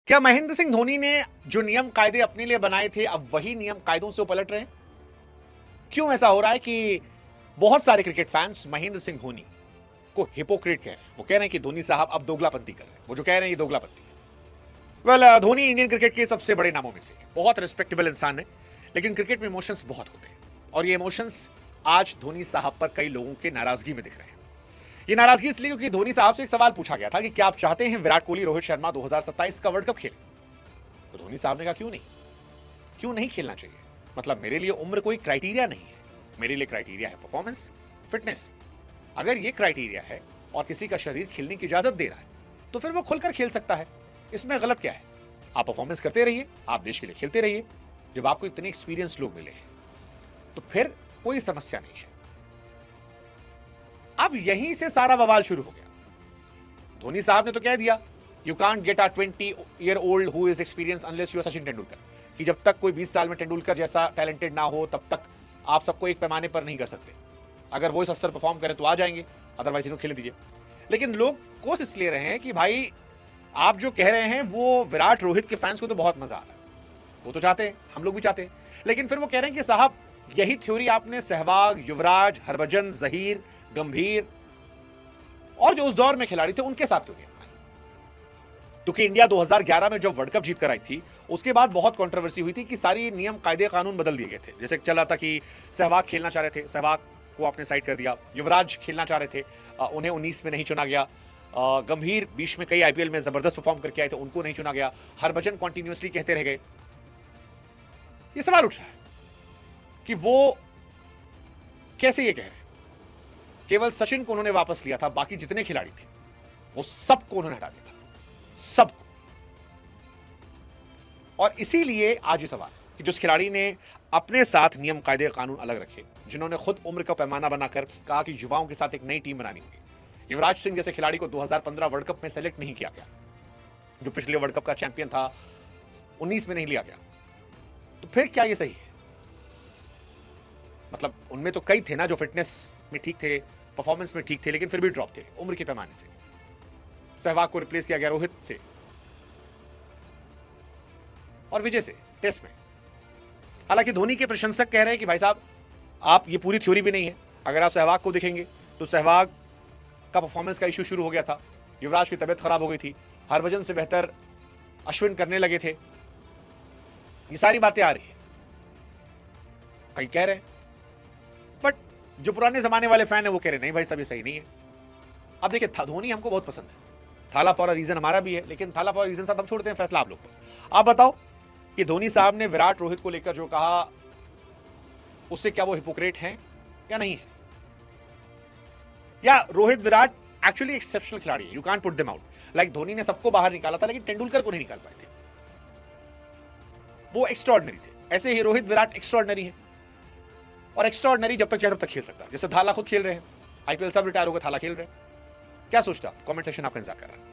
क्या महेंद्र सिंह धोनी ने जो नियम कायदे अपने लिए बनाए थे अब वही नियम कायदों से पलट रहे हैं? क्यों ऐसा हो रहा है कि बहुत सारे क्रिकेट फैंस महेंद्र सिंह धोनी को हिपोक्रेट कह रहे हैं? वो कह रहे हैं कि धोनी साहब अब दोगलापंती कर रहे हैं। वो जो कह रहे हैं ये दोगलापंती है। वेल, धोनी इंडियन क्रिकेट के सबसे बड़े नामों में से बहुत रिस्पेक्टेबल इंसान है, लेकिन क्रिकेट में इमोशंस बहुत होते हैं और ये इमोशंस आज धोनी साहब पर कई लोगों के नाराजगी में दिख रहे हैं। ये नाराजगी इसलिए क्योंकि धोनी साहब से एक सवाल पूछा गया था कि क्या आप चाहते हैं विराट कोहली रोहित शर्मा 2027 का वर्ल्ड कप खेले? तो धोनी साहब ने कहा क्यों नहीं खेलना चाहिए। मतलब मेरे लिए उम्र कोई क्राइटेरिया नहीं है, मेरे लिए क्राइटेरिया है परफॉर्मेंस, फिटनेस। अगर ये क्राइटेरिया है और किसी का शरीर खेलने की इजाजत दे रहा है तो फिर वो खुलकर खेल सकता है। इसमें गलत क्या है? आप परफॉर्मेंस करते रहिए, आप देश के लिए खेलते रहिए। जब आपको इतने एक्सपीरियंस लोग मिले हैं तो फिर कोई समस्या नहीं है। अब यहीं से सारा बवाल शुरू हो गया। धोनी साहब ने तो कह दिया you can't get a 20-year-old who is experience unless you are Sachin Tendulkar, कि जब तक कोई 20 साल में तेंदुलकर जैसा टैलेंटेड ना हो तब तक आप सबको एक पैमाने पर नहीं कर सकते। अगर वो इस स्तर परफॉर्म करें तो आ जाएंगे, अदरवाइज इनको खेलने दीजिए। लेकिन लोग कोस इसलिए रहे हैं कि भाई आप जो कह रहे हैं वो विराट रोहित के फैंस को तो बहुत मजा आ रहा है, वो तो चाहते हैं, हम लोग भी चाहते हैं। लेकिन फिर वो कह रहे हैं कि साहब यही थ्योरी आपने सहवाग, युवराज, हरभजन, जहीर, गंभीर और जो उस दौर में खिलाड़ी थे उनके साथ क्यों नहीं अपनाई? क्योंकि इंडिया 2011 में जो वर्ल्ड कप जीत कर आई थी उसके बाद बहुत कंट्रोवर्सी हुई थी कि सारी नियम कायदे कानून बदल दिए गए थे। जैसे चला था कि सहवाग खेलना चाह रहे थे, सहवाग को आपने साइड कर दिया। युवराज खेलना चाह रहे थे, उन्हें 19 में नहीं चुना गया। गंभीर बीच में कई आईपीएल में जबरदस्त परफॉर्म करके आए थे, उनको नहीं चुना गया। हरभजन कॉन्टिन्यूसली कहते रह गए। ये सवाल उठ रहा है कि वो कैसे ये कह रहे हैं। केवल सचिन को उन्होंने वापस लिया था, बाकी जितने खिलाड़ी थे वो सबको उन्होंने हटा दिया था, सबको। और इसीलिए आज ये सवाल कि जिस खिलाड़ी ने अपने साथ नियम कायदे कानून अलग रखे, जिन्होंने खुद उम्र का पैमाना बनाकर कहा कि युवाओं के साथ एक नई टीम बनानी होगी। युवराज सिंह जैसे खिलाड़ी को 2015 वर्ल्ड कप में सेलेक्ट नहीं किया गया, जो पिछले वर्ल्ड कप का चैंपियन था, 19 में नहीं लिया गया। तो फिर क्या ये सही है? मतलब उनमें तो कई थे ना जो फिटनेस में ठीक थे, परफॉर्मेंस में ठीक थे, लेकिन फिर भी ड्रॉप थे उम्र के पैमाने से। सहवाग को रिप्लेस किया गया रोहित से और विजय से टेस्ट में। हालांकि धोनी के प्रशंसक कह रहे हैं कि भाई साहब आप, ये पूरी थ्योरी भी नहीं है। अगर आप सहवाग को देखेंगे तो सहवाग का परफॉर्मेंस का इशू शुरू हो गया था, युवराज की तबीयत खराब हो गई थी, हरभजन से बेहतर अश्विन करने लगे थे। ये सारी बातें आ रही है, कई कह रहे हैं, बट जो पुराने जमाने वाले फैन है वो कह रहे नहीं भाई साहब ये सही नहीं है। अब देखिए, धोनी हमको बहुत पसंद है, थाला फॉर अ रीजन हमारा भी है, लेकिन थाला फॉर अ रीजन साहब हम छोड़ते हैं, फैसला आप लोग को। आप बताओ कि धोनी साहब ने विराट रोहित को लेकर जो कहा उससे क्या वो हिपोक्रेट हैं या नहीं है? या रोहित विराट एक्चुअली एक्सेप्शनल खिलाड़ी है, you can't put them out. Like Dhoni ने सबको बाहर निकाला था लेकिन तेंदुलकर को नहीं निकाल पाए थे, वो एक्स्ट्राऑर्डिनरी थे। ऐसे ही रोहित विराट एक्स्ट्राऑर्डिनरी है, और एक्स्ट्राऑर्डिनरी जब तक चाहे तब तक खेल सकता है। जैसे थाला खुद खेल रहे हैं, आईपीएल सब रिटायर हो गए, थाला खेल रहे हैं। क्या सोचता? कमेंट सेक्शन आपका इंतजार कर रहा है।